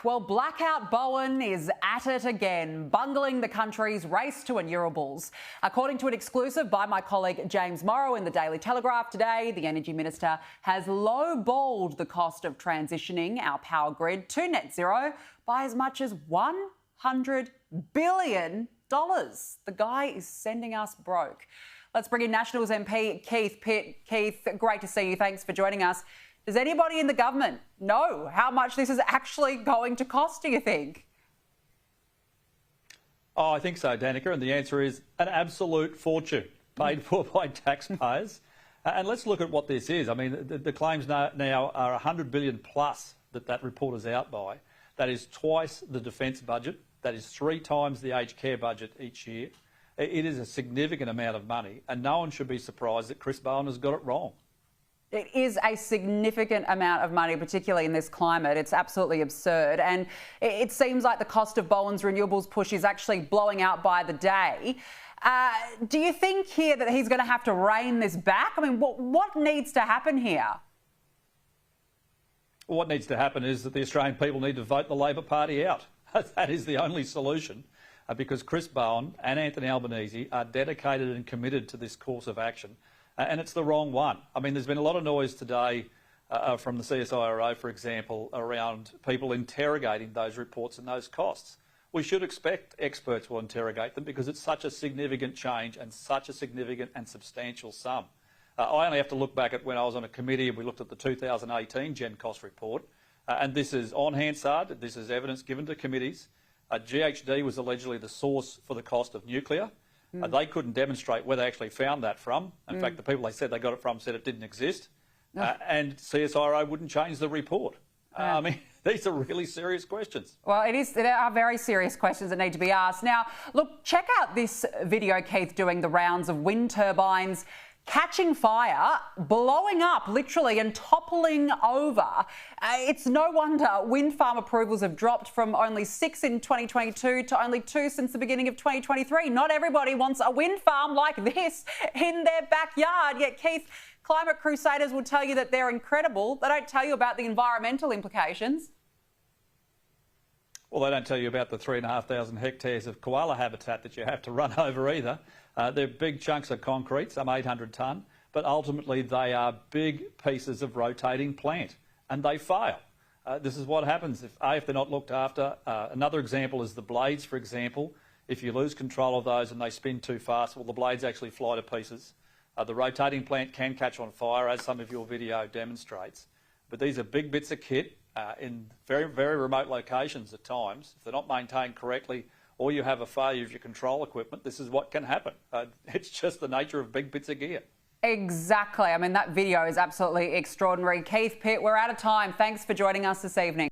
Well, Blackout Bowen is at it again, bungling the country's race to renewables. According to an exclusive by my colleague James Morrow in the Daily Telegraph today, the Energy Minister has lowballed the cost of transitioning our power grid to net zero by as much as $100 billion. The guy is sending us broke. Let's bring in Nationals MP Keith Pitt. Keith, great to see you. Thanks for joining us. Does anybody in the government know how much this is actually going to cost, do you think? Oh, I think so, Danica, and the answer is an absolute fortune paid for by taxpayers. And let's look at what this is. I mean, the claims now are $100 billion plus that report is out by. That is twice the defence budget. That is 3 times the aged care budget each year. It is a significant amount of money, and no one should be surprised that Chris Bowen has got it wrong. It is a significant amount of money, particularly in this climate. It's absolutely absurd. And it seems like the cost of Bowen's renewables push is actually blowing out by the day. Do you think here that he's going to have to rein this back? I mean, what needs to happen here? Well, what needs to happen is that the Australian people need to vote the Labor Party out. That is the only solution, because Chris Bowen and Anthony Albanese are dedicated and committed to this course of action. And it's the wrong one. I mean, there's been a lot of noise today from the CSIRO, for example, around people interrogating those reports and those costs. We should expect experts will interrogate them because it's such a significant change and such a significant and substantial sum. I only have to look back at when I was on a committee and we looked at the 2018 Gen Cost report, and this is on Hansard. This is evidence given to committees. GHD was allegedly the source for the cost of nuclear. They couldn't demonstrate where they actually found that from. In fact, the people they said they got it from said it didn't exist. And CSIRO wouldn't change the report. I mean, these are really serious questions. Well, there are very serious questions that need to be asked. Now, look, check out this video, Keith, doing the rounds of wind turbines catching fire, blowing up literally and toppling over. It's no wonder wind farm approvals have dropped from only 6 in 2022 to only 2 since the beginning of 2023. Not everybody wants a wind farm like this in their backyard. Yet, Keith, climate crusaders will tell you that they're incredible. They don't tell you about the environmental implications. Well, they don't tell you about the 3,500 hectares of koala habitat that you have to run over either. They're big chunks of concrete, some 800 tonne, but ultimately they are big pieces of rotating plant, and they fail. This is what happens if they're not looked after. Another example is the blades, for example. If you lose control of those and they spin too fast, well, the blades actually fly to pieces. The rotating plant can catch on fire, as some of your video demonstrates. But these are big bits of kit in very, very remote locations at times. If they're not maintained correctly, or you have a failure of your control equipment, this is what can happen. It's just the nature of big bits of gear. Exactly. I mean, that video is absolutely extraordinary. Keith Pitt, we're out of time. Thanks for joining us this evening.